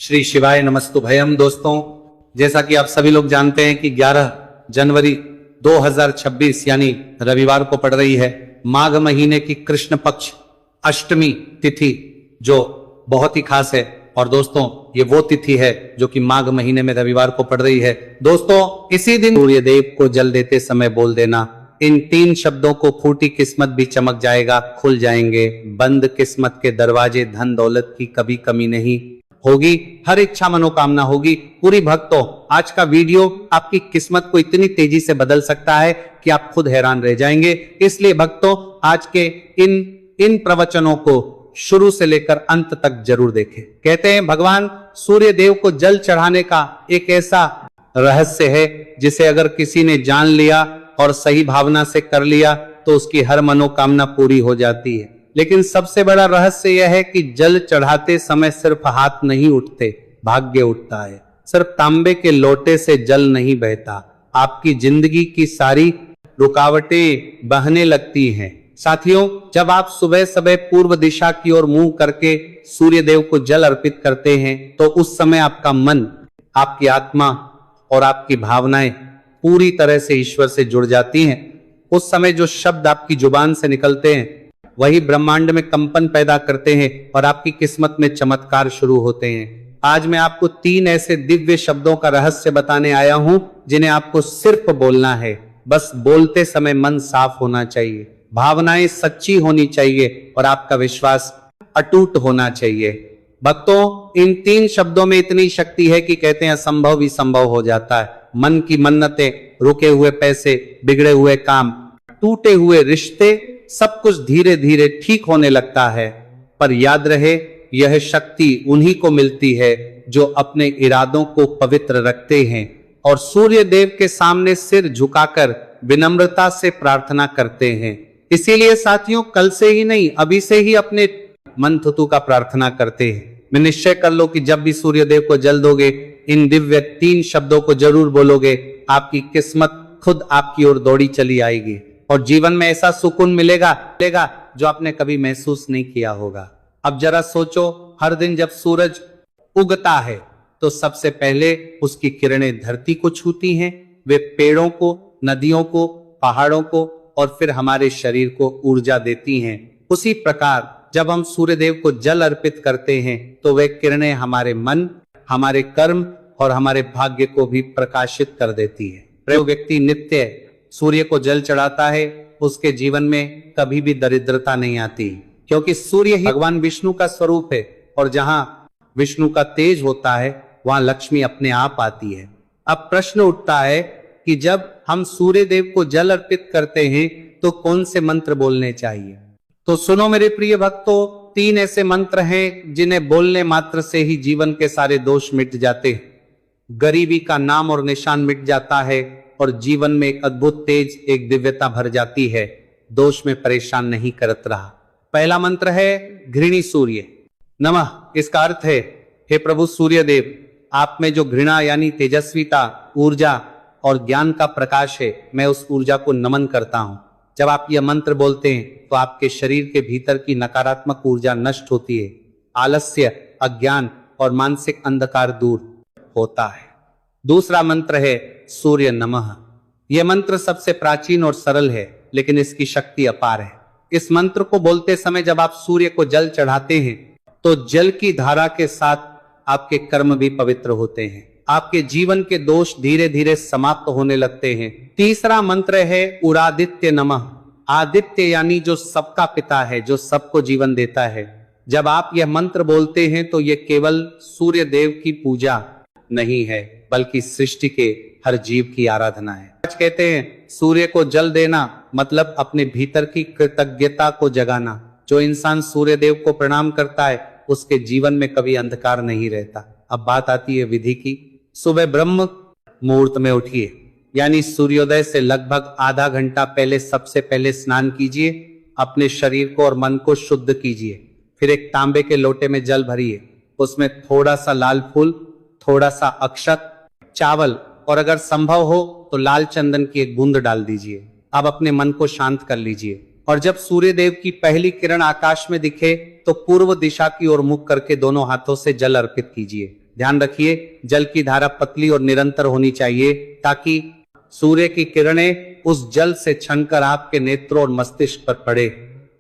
श्री शिवाय नमस्तुभयम। दोस्तों, जैसा कि आप सभी लोग जानते हैं कि 11 जनवरी 2026 यानी रविवार को पड़ रही है माघ महीने की कृष्ण पक्ष अष्टमी तिथि, जो बहुत ही खास है। और दोस्तों, ये वो तिथि है जो कि माघ महीने में रविवार को पड़ रही है। दोस्तों, इसी दिन सूर्य देव को जल देते समय बोल देना इन 3 शब्दों को, फूटी किस्मत भी चमक जाएगा, खुल जाएंगे बंद किस्मत के दरवाजे, धन दौलत की कभी कमी नहीं होगी, हर इच्छा मनोकामना होगी पूरी। भक्तों, आज का वीडियो आपकी किस्मत को इतनी तेजी से बदल सकता है कि आप खुद हैरान रह जाएंगे। इसलिए भक्तों, आज के इन प्रवचनों को शुरू से लेकर अंत तक जरूर देखें। कहते हैं भगवान सूर्य देव को जल चढ़ाने का एक ऐसा रहस्य है जिसे अगर किसी ने जान लिया और सही भावना से कर लिया तो उसकी हर मनोकामना पूरी हो जाती है। लेकिन सबसे बड़ा रहस्य यह है कि जल चढ़ाते समय सिर्फ हाथ नहीं उठते, भाग्य उठता है। सिर्फ तांबे के लोटे से जल नहीं बहता, आपकी जिंदगी की सारी रुकावटें बहने लगती हैं। साथियों, जब आप सुबह सुबह पूर्व दिशा की ओर मुंह करके सूर्य देव को जल अर्पित करते हैं तो उस समय आपका मन, आपकी आत्मा और आपकी भावनाएं पूरी तरह से ईश्वर से जुड़ जाती हैं। उस समय जो शब्द आपकी जुबान से निकलते हैं वही ब्रह्मांड में कंपन पैदा करते हैं और आपकी किस्मत में चमत्कार शुरू होते हैं। आज मैं आपको 3 ऐसे दिव्य शब्दों का रहस्य बताने आया हूं जिन्हें आपको सिर्फ बोलना है। बस बोलते समय मन साफ होना चाहिए, भावनाएं सच्ची होनी चाहिए और आपका विश्वास अटूट होना चाहिए। भक्तों, इन 3 शब्दों में इतनी शक्ति है कि कहते हैं असंभव भी संभव हो जाता है। मन की मन्नतें, रुके हुए पैसे, बिगड़े हुए काम, टूटे हुए रिश्ते, सब कुछ धीरे धीरे ठीक होने लगता है। पर याद रहे, यह शक्ति उन्हीं को मिलती है जो अपने इरादों को पवित्र रखते हैं और सूर्य देव के सामने सिर झुकाकर विनम्रता से प्रार्थना करते हैं। इसीलिए साथियों, कल से ही नहीं, अभी से ही अपने मन थुतु का प्रार्थना करते हैं। मैं निश्चय कर लो कि जब भी सूर्य देव को जल दोगे, इन दिव्य 3 शब्दों को जरूर बोलोगे, आपकी किस्मत खुद आपकी ओर दौड़ी चली आएगी और जीवन में ऐसा सुकून मिलेगा जो आपने कभी महसूस नहीं किया होगा। अब जरा सोचो, हर दिन जब सूरज उगता है तो सबसे पहले उसकी किरणें धरती को छूती हैं, वे पेड़ों को, नदियों को, पहाड़ों को और फिर हमारे शरीर को ऊर्जा देती हैं। उसी प्रकार जब हम सूर्य देव को जल अर्पित करते हैं तो वे किरणें हमारे मन, हमारे कर्म और हमारे भाग्य को भी प्रकाशित कर देती है। जो व्यक्ति नित्य सूर्य को जल चढ़ाता है उसके जीवन में कभी भी दरिद्रता नहीं आती, क्योंकि सूर्य ही भगवान विष्णु का स्वरूप है और जहां विष्णु का तेज होता है वहां लक्ष्मी अपने आप आती है। अब प्रश्न उठता है कि जब हम सूर्य देव को जल अर्पित करते हैं तो कौन से मंत्र बोलने चाहिए? तो सुनो मेरे प्रिय भक्तों, 3 ऐसे मंत्र हैं जिन्हें बोलने मात्र से ही जीवन के सारे दोष मिट जाते हैं, गरीबी का नाम और निशान मिट जाता है और जीवन में एक अद्भुत तेज, एक दिव्यता भर जाती है। दोष में परेशान नहीं करत रहा। पहला मंत्र है घृणी सूर्य नमः। इसका अर्थ है, हे प्रभु सूर्य देव, आप में जो घृणा यानी तेजस्विता, ऊर्जा और ज्ञान का प्रकाश है, मैं उस ऊर्जा को नमन करता हूं। जब आप यह मंत्र बोलते हैं तो आपके शरीर के भीतर की नकारात्मक ऊर्जा नष्ट होती है, आलस्य, अज्ञान और मानसिक अंधकार दूर होता है। दूसरा मंत्र है सूर्य नमः। यह मंत्र सबसे प्राचीन और सरल है, लेकिन इसकी शक्ति अपार है। इस मंत्र को बोलते समय जब आप सूर्य को जल चढ़ाते हैं तो जल की धारा के साथ आपके कर्म भी पवित्र होते हैं, आपके जीवन के दोष धीरे धीरे समाप्त होने लगते हैं। तीसरा मंत्र है उरादित्य नमः। आदित्य यानी जो सबका पिता है, जो सबको जीवन देता है। जब आप यह मंत्र बोलते हैं तो यह केवल सूर्य देव की पूजा नहीं है, बल्कि सृष्टि के हर जीव की आराधना है। आज कहते हैं सूर्य को जल देना मतलब अपने भीतर की कृतज्ञता को जगाना। जो इंसान सूर्य देव को प्रणाम करता है उसके जीवन में कभी अंधकार नहीं रहता। अब बात आती है विधि की। सुबह ब्रह्म मुहूर्त में उठिए, यानी सूर्योदय से लगभग आधा घंटा पहले सबसे पहले स्नान कीजिए, अपने शरीर को और मन को शुद्ध कीजिए। फिर एक तांबे के लोटे में जल भरिए, उसमें थोड़ा सा लाल फूल, थोड़ा सा अक्षत, चावल और अगर संभव हो तो लाल चंदन की एक बूंद डाल दीजिए। अब अपने मन को शांत कर लीजिए और जब सूर्य देव की पहली किरण आकाश में दिखे तो पूर्व दिशा की ओर मुख करके दोनों हाथों से जल अर्पित कीजिए। ध्यान रखिए, जल की धारा पतली और निरंतर होनी चाहिए ताकि सूर्य की किरणें उस जल से छनकर आपके नेत्रों और मस्तिष्क पर पड़े।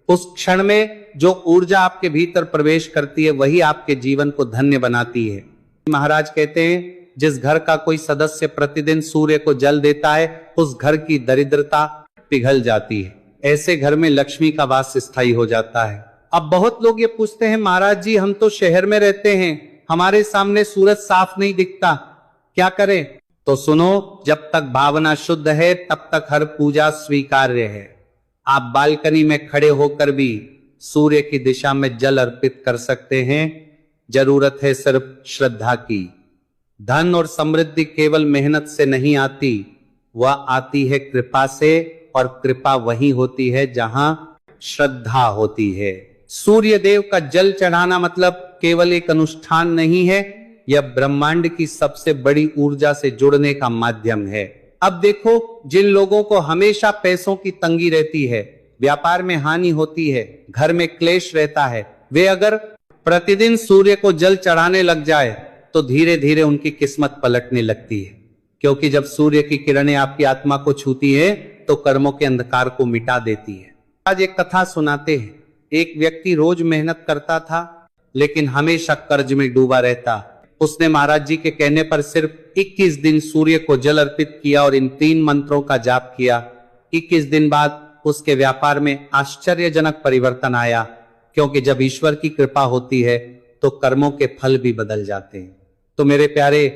उस क्षण में जो ऊर्जा आपके भीतर प्रवेश करती है वही आपके जीवन को धन्य बनाती है। महाराज कहते हैं, जिस घर का कोई सदस्य प्रतिदिन सूर्य को जल देता है उस घर की दरिद्रता पिघल जाती है। ऐसे घर में लक्ष्मी का वास स्थायी हो जाता है। अब बहुत लोग ये पूछते हैं, महाराज जी हम तो शहर में रहते हैं, हमारे सामने सूरज साफ नहीं दिखता, क्या करें? तो सुनो, जब तक भावना शुद्ध है तब तक हर पूजा स्वीकार्य है। आप बालकनी में खड़े होकर भी सूर्य की दिशा में जल अर्पित कर सकते हैं। जरूरत है सिर्फ श्रद्धा की। धन और समृद्धि केवल मेहनत से नहीं आती, वह आती है कृपा से, और कृपा वही होती है जहां श्रद्धा होती है। सूर्य देव का जल चढ़ाना मतलब केवल एक अनुष्ठान नहीं है, यह ब्रह्मांड की सबसे बड़ी ऊर्जा से जुड़ने का माध्यम है। अब देखो, जिन लोगों को हमेशा पैसों की तंगी रहती है, व्यापार में हानि होती है, घर में क्लेश रहता है, वे अगर प्रतिदिन सूर्य को जल चढ़ाने लग जाए तो धीरे धीरे उनकी किस्मत पलटने लगती है। क्योंकि जब सूर्य की किरणें आपकी आत्मा को छूती है तो कर्मों के अंधकार को मिटा देती है। आज एक कथा सुनाते हैं। एक व्यक्ति रोज मेहनत करता था लेकिन हमेशा कर्ज में डूबा रहता। उसने महाराज जी के कहने पर सिर्फ 21 दिन सूर्य को जल अर्पित किया और इन 3 मंत्रों का जाप किया। 21 दिन बाद उसके व्यापार में आश्चर्यजनक परिवर्तन आया, क्योंकि जब ईश्वर की कृपा होती है तो कर्मों के फल भी बदल जाते हैं। तो मेरे प्यारे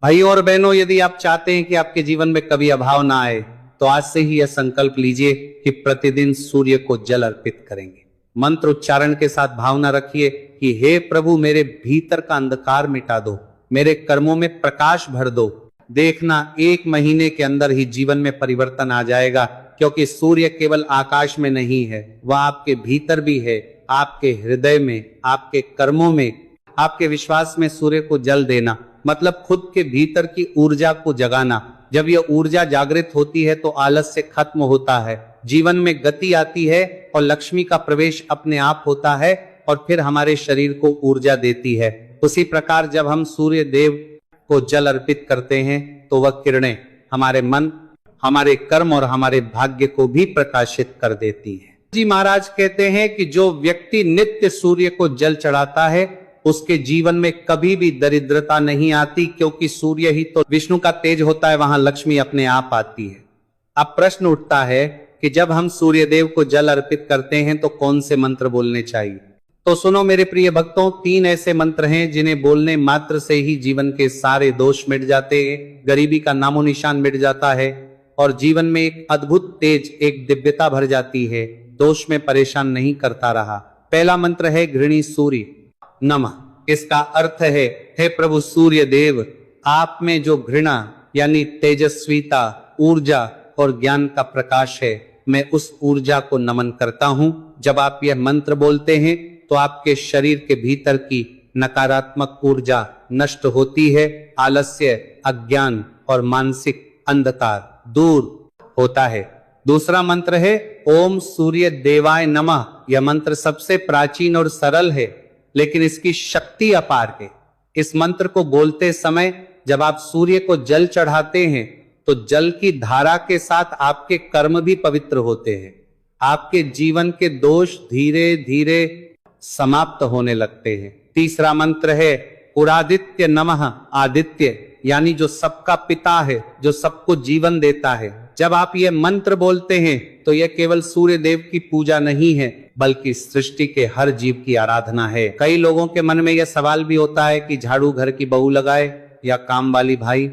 भाइयों और बहनों, यदि आप चाहते हैं कि आपके जीवन में कभी अभाव ना आए तो आज से ही यह संकल्प लीजिए कि प्रतिदिन सूर्य को जल अर्पित करेंगे। मंत्र उच्चारण के साथ भावना रखिए कि हे प्रभु, मेरे भीतर का अंधकार मिटा दो, मेरे कर्मों में प्रकाश भर दो। देखना, 1 महीने के अंदर ही जीवन में परिवर्तन आ जाएगा, क्योंकि सूर्य केवल आकाश में नहीं है, वह आपके भीतर भी है, आपके हृदय में, आपके कर्मों में, आपके विश्वास में। सूर्य को जल देना मतलब खुद के भीतर की ऊर्जा को जगाना। जब यह ऊर्जा जागृत होती है तो आलस्य खत्म होता है, जीवन में गति आती है और लक्ष्मी का प्रवेश अपने आप होता है और फिर हमारे शरीर को ऊर्जा देती है। उसी प्रकार जब हम सूर्य देव को जल अर्पित करते हैं तो वह किरणें हमारे मन, हमारे कर्म और हमारे भाग्य को भी प्रकाशित कर देती है। जी महाराज कहते हैं कि जो व्यक्ति नित्य सूर्य को जल चढ़ाता है उसके जीवन में कभी भी दरिद्रता नहीं आती, क्योंकि सूर्य ही तो विष्णु का तेज होता है, वहां लक्ष्मी अपने आप आती है। अब प्रश्न उठता है कि जब हम सूर्य देव को जल अर्पित करते हैं तो कौन से मंत्र बोलने चाहिए? तो सुनो मेरे प्रिय भक्तों, 3 ऐसे मंत्र हैं जिन्हें बोलने मात्र से ही जीवन के सारे दोष मिट जाते हैं, गरीबी का नामो निशान मिट जाता है और जीवन में एक अद्भुत तेज, एक दिव्यता भर जाती है। दोष में परेशान नहीं करता रहा। पहला मंत्र है घृणी सूर्य नमः। इसका अर्थ है, हे प्रभु सूर्य देव, आप में जो घृणा यानी तेजस्वीता, ऊर्जा और ज्ञान का प्रकाश है, मैं उस ऊर्जा को नमन करता हूं। जब आप यह मंत्र बोलते हैं तो आपके शरीर के भीतर की नकारात्मक ऊर्जा नष्ट होती है, आलस्य, अज्ञान और मानसिक अंधकार दूर होता है। दूसरा मंत्र है ओम सूर्य देवाय नमः। यह मंत्र सबसे प्राचीन और सरल है, लेकिन इसकी शक्ति अपार है। इस मंत्र को बोलते समय जब आप सूर्य को जल चढ़ाते हैं तो जल की धारा के साथ आपके कर्म भी पवित्र होते हैं। आपके जीवन के दोष धीरे धीरे समाप्त होने लगते हैं। तीसरा मंत्र है पुरादित्य नमः। आदित्य यानी जो सबका पिता है, जो सबको जीवन देता है। जब आप ये मंत्र बोलते हैं तो यह केवल सूर्य देव की पूजा नहीं है, बल्कि सृष्टि के हर जीव की आराधना है। कई लोगों के मन में यह सवाल भी होता है कि झाड़ू घर की बहू लगाए या काम वाली भाई।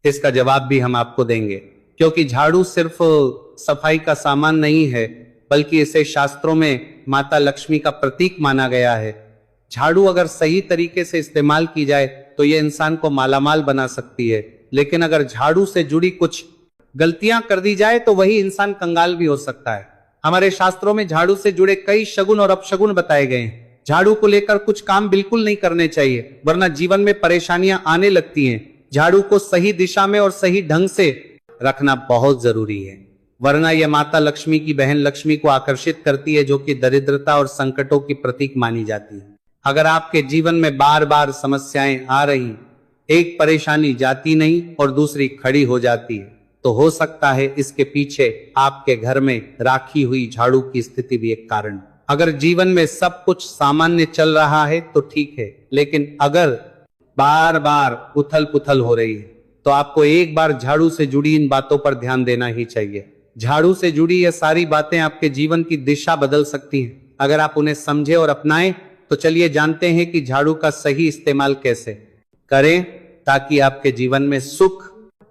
इसका जवाब भी हम आपको देंगे, क्योंकि झाड़ू सिर्फ सफाई का सामान नहीं है, बल्कि इसे शास्त्रों में माता लक्ष्मी का प्रतीक माना गया है। झाड़ू अगर सही तरीके से इस्तेमाल की जाए तो यह इंसान को मालामाल बना सकती है, लेकिन अगर झाड़ू से जुड़ी कुछ गलतियां कर दी जाए तो वही इंसान कंगाल भी हो सकता है। हमारे शास्त्रों में झाड़ू से जुड़े कई शगुन और अपशगुन बताए गए हैं। झाड़ू को लेकर कुछ काम बिल्कुल नहीं करने चाहिए, वरना जीवन में परेशानियां आने लगती हैं। झाड़ू को सही दिशा में और सही ढंग से रखना बहुत जरूरी है, वरना यह माता लक्ष्मी की बहन लक्ष्मी को आकर्षित करती है, जो कि दरिद्रता और संकटों की प्रतीक मानी जाती है। अगर आपके जीवन में बार बार समस्याएं आ रही एक परेशानी जाती नहीं और दूसरी खड़ी हो जाती है। तो हो सकता है इसके पीछे आपके घर में राखी हुई झाड़ू की स्थिति भी एक कारण। अगर जीवन में सब कुछ सामान्य चल रहा है तो ठीक है, लेकिन अगर बार बार उथल पुथल हो रही है तो आपको एक बार झाड़ू से जुड़ी इन बातों पर ध्यान देना ही चाहिए। झाड़ू से जुड़ी ये सारी बातें आपके जीवन की दिशा बदल सकती हैं अगर आप उन्हें समझे और अपनाएं। तो चलिए जानते हैं कि झाड़ू का सही इस्तेमाल कैसे करें ताकि आपके जीवन में सुख,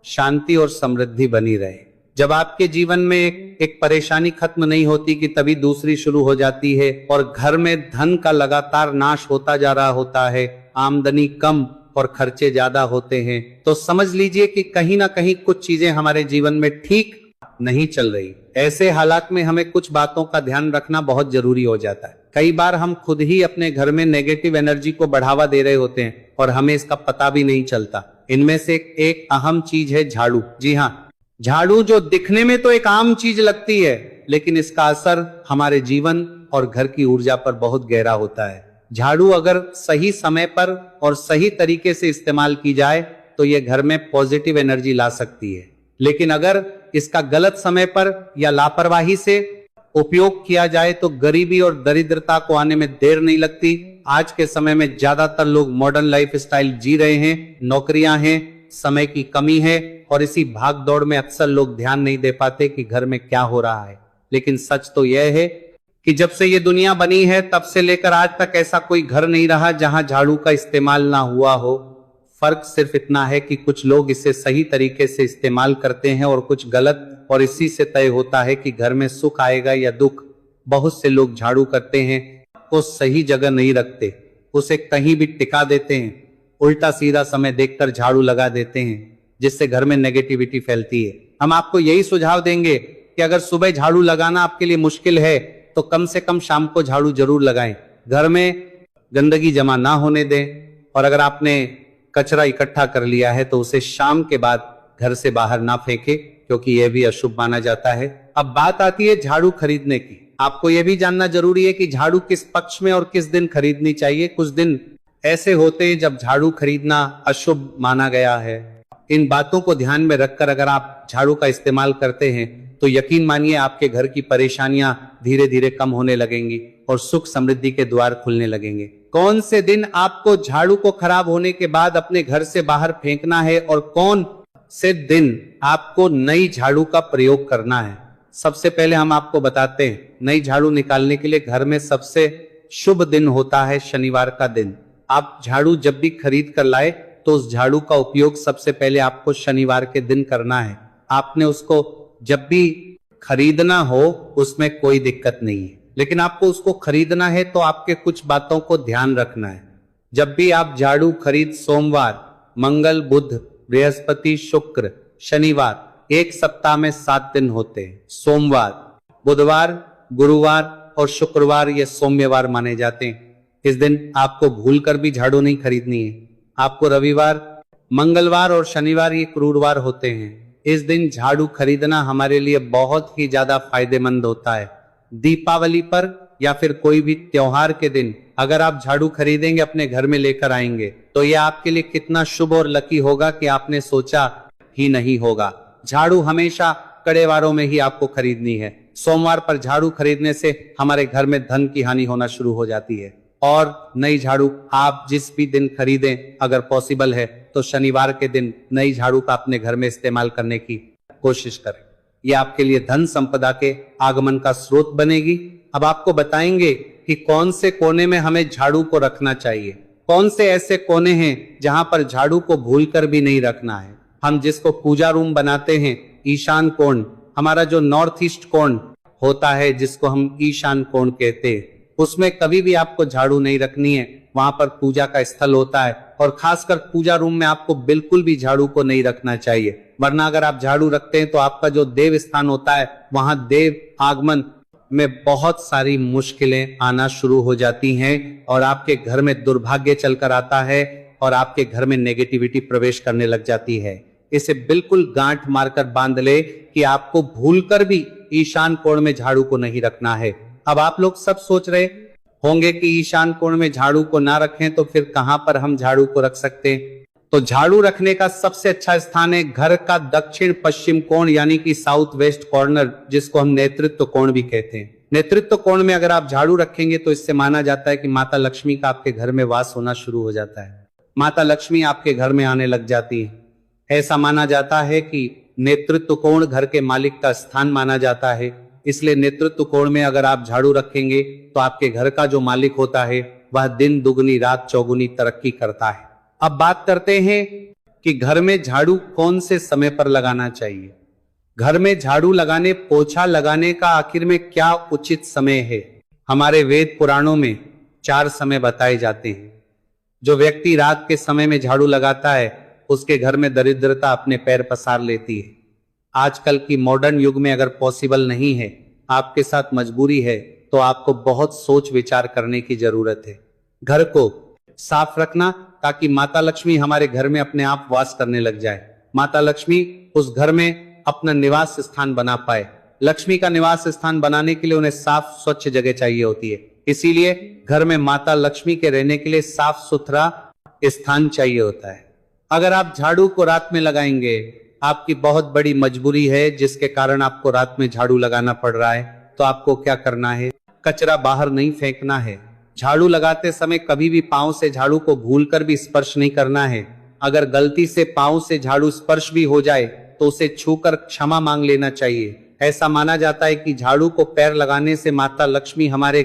शांति और समृद्धि बनी रहे। जब आपके जीवन में एक परेशानी खत्म नहीं होती कि तभी दूसरी शुरू हो जाती है और घर में धन का लगातार नाश होता जा रहा होता है, आमदनी कम और खर्चे ज्यादा होते हैं, तो समझ लीजिए कि कहीं ना कहीं कुछ चीजें हमारे जीवन में ठीक नहीं चल रही। ऐसे हालात में हमें कुछ बातों का ध्यान रखना बहुत जरूरी हो जाता है। कई बार हम खुद ही अपने घर में नेगेटिव एनर्जी को बढ़ावा दे रहे होते हैं और हमें इसका पता भी नहीं चलता। इनमें से एक अहम चीज है झाड़ू। जी हाँ, झाड़ू जो दिखने में तो एक आम चीज लगती है, लेकिन इसका असर हमारे जीवन और घर की ऊर्जा पर बहुत गहरा होता है। झाड़ू अगर सही समय पर और सही तरीके से इस्तेमाल की जाए तो ये घर में पॉजिटिव एनर्जी ला सकती है, लेकिन अगर इसका गलत समय पर या लापरवाही से उपयोग किया जाए तो गरीबी और दरिद्रता को आने में देर नहीं लगती। आज के समय में ज्यादातर लोग मॉडर्न लाइफ स्टाइल जी रहे हैं, नौकरियां हैं, समय की कमी है और इसी भाग दौड़ में अक्सर लोग ध्यान नहीं दे पाते कि घर में क्या हो रहा है। लेकिन सच तो यह है कि जब से ये दुनिया बनी है तब से लेकर आज तक ऐसा कोई घर नहीं रहा जहां झाड़ू का इस्तेमाल ना हुआ हो। फर्क सिर्फ इतना है कि कुछ लोग इसे सही तरीके से इस्तेमाल करते हैं और कुछ गलत, और इसी से तय होता है कि घर में सुख आएगा या दुख। बहुत से लोग झाड़ू करते हैं को सही जगह नहीं रखते, उसे कहीं भी टिका देते हैं, उल्टा सीधा समय देखकर झाड़ू लगा देते हैं, जिससे घर में नेगेटिविटी फैलती है। हम आपको यही सुझाव देंगे कि अगर सुबह झाड़ू लगाना आपके लिए मुश्किल है तो कम से कम शाम को झाड़ू जरूर लगाएं। घर में गंदगी जमा ना होने दें और अगर आपने कचरा इकट्ठा कर लिया है तो उसे शाम के बाद घर से बाहर ना फेंके, क्योंकि यह भी अशुभ माना जाता है। अब बात आती है झाड़ू खरीदने की। आपको यह भी जानना जरूरी है कि झाड़ू किस पक्ष में और किस दिन खरीदनी चाहिए। कुछ दिन ऐसे होते हैं जब झाड़ू खरीदना अशुभ माना गया है। इन बातों को ध्यान में रखकर अगर आप झाड़ू का इस्तेमाल करते हैं तो यकीन मानिए आपके घर की परेशानियां धीरे धीरे कम होने लगेंगी और सुख समृद्धि के द्वार खुलने लगेंगे। कौन से दिन आपको झाड़ू को खराब होने के बाद अपने घर से बाहर फेंकना है और कौन से दिन आपको नई झाड़ू का प्रयोग करना है, सबसे पहले हम आपको बताते हैं। नई झाड़ू निकालने के लिए घर में सबसे शुभ दिन होता है शनिवार का दिन। आप झाड़ू जब भी खरीद कर लाए तो उस झाड़ू का उपयोग सबसे पहले आपको शनिवार के दिन करना है। आपने उसको जब भी खरीदना हो उसमें कोई दिक्कत नहीं है, लेकिन आपको उसको खरीदना है तो आपके कुछ बातों को ध्यान रखना है। जब भी आप झाड़ू खरीद सोमवार, मंगल, बुध, बृहस्पति, शुक्र, शनिवार, एक सप्ताह में 7 दिन होते हैं। सोमवार, बुधवार, गुरुवार और शुक्रवार ये सौम्यवार माने जाते हैं। इस दिन आपको भूलकर भी झाड़ू नहीं खरीदनी है। आपको रविवार, मंगलवार और शनिवार ये क्रूरवार होते हैं। इस दिन झाड़ू खरीदना हमारे लिए बहुत ही ज्यादा फायदेमंद होता है। दीपावली पर या फिर कोई भी त्योहार के दिन अगर आप झाड़ू खरीदेंगे, अपने घर में लेकर आएंगे, तो यह आपके लिए कितना शुभ और लकी होगा कि आपने सोचा ही नहीं होगा। झाड़ू हमेशा कड़ेवारों में ही आपको खरीदनी है। सोमवार पर झाड़ू खरीदने से हमारे घर में धन की हानि होना शुरू हो जाती है। और नई झाड़ू आप जिस भी दिन खरीदें, अगर पॉसिबल है तो शनिवार के दिन नई झाड़ू का अपने घर में इस्तेमाल करने की कोशिश करें। यह आपके लिए धन संपदा के आगमन का स्रोत बनेगी। अब आपको बताएंगे कि कौन से कोने में हमें झाड़ू को रखना चाहिए, कौन से ऐसे कोने हैं जहां पर झाड़ू को भूलकर भी नहीं रखना है। हम जिसको पूजा रूम बनाते हैं, ईशान कोण, हमारा जो नॉर्थ ईस्ट कोण होता है जिसको हम ईशान कोण कहते हैं, उसमें कभी भी आपको झाड़ू नहीं रखनी है। वहां पर पूजा का स्थल होता है और खासकर पूजा रूम में आपको बिल्कुल भी झाड़ू को नहीं रखना चाहिए, वरना अगर आप झाड़ू रखते हैं तो आपका जो देव स्थान होता है वहां देव आगमन में बहुत सारी मुश्किलें आना शुरू हो जाती हैं और आपके घर में दुर्भाग्य चलकर आता है और आपके घर में नेगेटिविटी प्रवेश करने लग जाती है। इसे बिल्कुल गांठ मारकर बांध ले कि आपको भूलकर भी ईशान कोण में झाड़ू को नहीं रखना है। अब आप लोग सब सोच रहे होंगे कि ईशान कोण में झाड़ू को ना रखें तो फिर कहां पर हम झाड़ू को रख सकते हैं। तो झाड़ू रखने का सबसे अच्छा स्थान है घर का दक्षिण पश्चिम कोण यानी कि साउथ वेस्ट कॉर्नर, जिसको हम नेतृत्व कोण भी कहते हैं। नेतृत्व कोण में अगर आप झाड़ू रखेंगे तो इससे माना जाता है कि माता लक्ष्मी का आपके घर में वास होना शुरू हो जाता है, माता लक्ष्मी आपके घर में आने लग जाती है। ऐसा माना जाता है कि नेतृत्व कोण घर के मालिक का स्थान माना जाता है, इसलिए नेतृत्व कोण में अगर आप झाड़ू रखेंगे तो आपके घर का जो मालिक होता है वह दिन दुगनी रात चौगुनी तरक्की करता है। अब बात करते हैं कि घर में झाड़ू कौन से समय पर लगाना चाहिए। घर में झाड़ू लगाने, पोछा लगाने का आखिर में क्या उचित समय है। हमारे वेद पुराणों में 4 समय बताए जाते हैं। जो व्यक्ति रात के समय में झाड़ू लगाता है उसके घर में दरिद्रता अपने पैर पसार लेती है। आजकल की मॉडर्न युग में अगर पॉसिबल नहीं है, आपके साथ मजबूरी है, तो आपको बहुत सोच विचार करने की जरूरत है। घर को साफ रखना ताकि माता लक्ष्मी हमारे घर में अपने आप वास करने लग जाए, माता लक्ष्मी उस घर में अपना निवास स्थान बना पाए। लक्ष्मी का निवास स्थान बनाने के लिए उन्हें साफ स्वच्छ जगह चाहिए होती है, इसीलिए घर में माता लक्ष्मी के रहने के लिए साफ सुथरा स्थान चाहिए होता है। अगर आप झाड़ू को रात में लगाएंगे, आपकी बहुत बड़ी मजबूरी है जिसके कारण आपको रात में झाड़ू लगाना पड़ रहा है, तो आपको क्या करना है, कचरा बाहर नहीं फेंकना है। झाड़ू लगाते समय कभी भी पांव से झाड़ू को भूलकर भी स्पर्श नहीं करना है। अगर गलती से पांव से झाड़ू स्पर्श भी हो जाए तो उसे छूकर क्षमा मांग लेना चाहिए। ऐसा माना जाता है कि झाड़ू को पैर लगाने से माता लक्ष्मी हमारे